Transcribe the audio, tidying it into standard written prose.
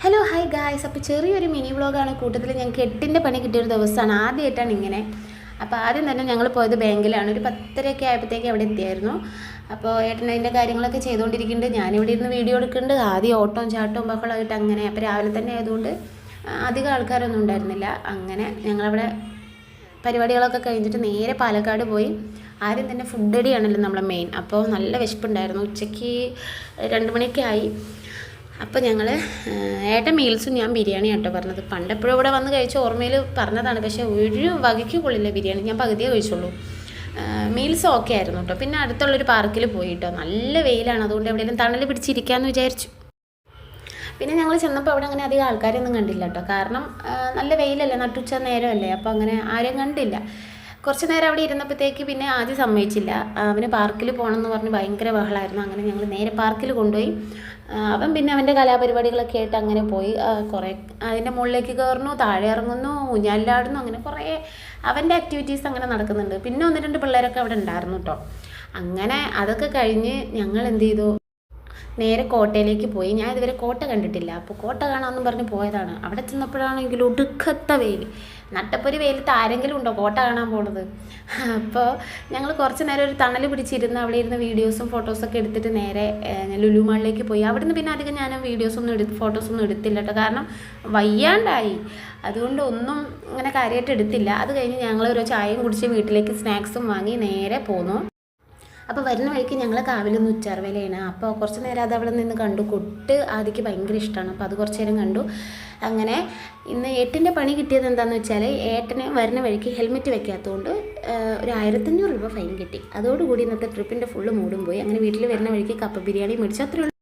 Hello hi guys. അപ്പോൾ ചെറിയൊരു mini വ്ളോഗാണ്. കൂട്ടത്തിൽ ഞങ്ങൾക്ക് 8ൻ്റെ പണി കിട്ടിയൊരു ദിവസമാണ്. ആദ്യമായിട്ടാണ് ഇങ്ങനെ. അപ്പോൾ ആദ്യം തന്നെ ഞങ്ങൾ പോയത് ബാങ്കിലാണ്. ഒരു 10:30 ആയപ്പോഴത്തേക്ക് അവിടെ എത്തിയായിരുന്നു. അപ്പോൾ ഏട്ടൻ അതിൻ്റെ കാര്യങ്ങളൊക്കെ ചെയ്തുകൊണ്ടിരിക്കുന്നുണ്ട്. ഞാനിവിടെ ഇരുന്ന് വീഡിയോ എടുക്കുന്നുണ്ട്. ആദ്യം ഓട്ടവും ചാട്ടവും ബഹളമായിട്ട് അങ്ങനെ. അപ്പോൾ രാവിലെ തന്നെ ആയതുകൊണ്ട് അധികം ആൾക്കാരൊന്നും ഉണ്ടായിരുന്നില്ല. അങ്ങനെ ഞങ്ങളവിടെ പരിപാടികളൊക്കെ കഴിഞ്ഞിട്ട് നേരെ പാലക്കാട് പോയി. ആദ്യം തന്നെ ഫുഡ് അടിയാണല്ലോ നമ്മളെ മെയിൻ. അപ്പോൾ നല്ല വിശപ്പുണ്ടായിരുന്നു. ഉച്ചയ്ക്ക് 2 മണിയൊക്കെ ആയി. അപ്പോൾ ഞങ്ങൾ ഏട്ടൻ മീൽസും ഞാൻ ബിരിയാണി ആട്ടോ പറഞ്ഞത്. പണ്ടെപ്പോഴും ഇവിടെ വന്ന് കഴിച്ച ഓർമ്മയിൽ പറഞ്ഞതാണ്. പക്ഷേ ഒരു വകയ്ക്ക് കൊള്ളില്ല ബിരിയാണി. ഞാൻ പകുതിയേ കഴിച്ചുള്ളൂ. മീൽസ് ഓക്കെ ആയിരുന്നു കേട്ടോ. പിന്നെ അടുത്തുള്ളൊരു പാർക്കിൽ പോയി കേട്ടോ. നല്ല വെയിലാണ്, അതുകൊണ്ട് എവിടെയെങ്കിലും തണൽ പിടിച്ചിരിക്കാമെന്ന് വിചാരിച്ചു. പിന്നെ ഞങ്ങൾ ചെന്നപ്പോൾ അവിടെ അങ്ങനെ അധികം ആൾക്കാരൊന്നും കണ്ടില്ല കേട്ടോ. കാരണം നല്ല വെയിലല്ലേ, നട്ടുച്ച നേരമല്ലേ. അപ്പോൾ അങ്ങനെ ആരെയും കണ്ടില്ല. കുറച്ച് നേരം അവിടെ ഇരുന്നപ്പോഴത്തേക്ക് പിന്നെ ആദ്യം സമ്മതിച്ചില്ല. അവന് പാർക്കിൽ പോകണമെന്ന് പറഞ്ഞ് ഭയങ്കര ബഹളമായിരുന്നു. അങ്ങനെ ഞങ്ങൾ നേരെ പാർക്കിൽ കൊണ്ടുപോയി. അവൻ പിന്നെ അവൻ്റെ കലാപരിപാടികളൊക്കെ ആയിട്ട് അങ്ങനെ പോയി. കുറേ അതിൻ്റെ മുകളിലേക്ക് കയറുന്നു, താഴെ ഇറങ്ങുന്നു, ഊഞ്ഞാലിലാടുന്നു, അങ്ങനെ കുറേ അവൻ്റെ ആക്ടിവിറ്റീസ് അങ്ങനെ നടക്കുന്നുണ്ട്. പിന്നെ 1-2 പിള്ളേരൊക്കെ അവിടെ ഉണ്ടായിരുന്നു കേട്ടോ. അങ്ങനെ അതൊക്കെ കഴിഞ്ഞ് ഞങ്ങൾ എന്ത് ചെയ്തു, നേരെ കോട്ടയിലേക്ക് പോയി. ഞാൻ ഇതുവരെ കോട്ട കണ്ടിട്ടില്ല. അപ്പോൾ കോട്ട കാണാമെന്ന് പറഞ്ഞ് പോയതാണ്. അവിടെ ചെന്നപ്പോഴാണെങ്കിൽ ഒടുക്കത്ത വെയിൽ. നട്ടപ്പൊരു വെയിലത്ത് ആരെങ്കിലും ഉണ്ടോ കോട്ട കാണാൻ പോണത്? അപ്പോൾ ഞങ്ങൾ കുറച്ച് നേരം ഒരു തണൽ പിടിച്ചിരുന്ന് അവിടെ ഇരുന്ന് വീഡിയോസും ഫോട്ടോസൊക്കെ എടുത്തിട്ട് നേരെ ലുലു മാളിലേക്ക് പോയി. അവിടുന്ന് പിന്നെ അധികം ഞാൻ ഫോട്ടോസൊന്നും എടുത്തില്ല കേട്ടോ. കാരണം വയ്യാണ്ടായി, അതുകൊണ്ട് ഒന്നും അങ്ങനെ കാര്യമായിട്ട് എടുത്തില്ല. അത് കഴിഞ്ഞ് ഞങ്ങൾ ഒരു ചായയും കുടിച്ച് വീട്ടിലേക്ക് സ്നാക്സും വാങ്ങി നേരെ പോന്നു. അപ്പോൾ വരുന്ന വഴിക്ക് ഞങ്ങൾ കാവിലൊന്ന് ഉച്ചാർവേലയാണ്. അപ്പോൾ കുറച്ച് നേരം അത് അവിടെ നിന്ന് കണ്ടു. കൊട്ട് ആദിക്ക് ഭയങ്കര ഇഷ്ടമാണ്. അപ്പോൾ അത് കുറച്ച് നേരം കണ്ടു. അങ്ങനെ ഇന്ന് 8ൻ്റെ പണി കിട്ടിയത് എന്താണെന്ന് വെച്ചാൽ, ഏട്ടന് വരുന്ന വഴിക്ക് ഹെൽമെറ്റ് വെക്കാത്തതുകൊണ്ട് ഒരു 1500 രൂപ ഫൈൻ കിട്ടി. അതോടുകൂടി ഇന്നത്തെ ട്രിപ്പിൻ്റെ ഫുള്ള് മൂടും പോയി. അങ്ങനെ വീട്ടിൽ വരുന്ന വഴിക്ക് കപ്പ ബിരിയാണി മേടിച്ചു. അത്രയുള്ളൂ.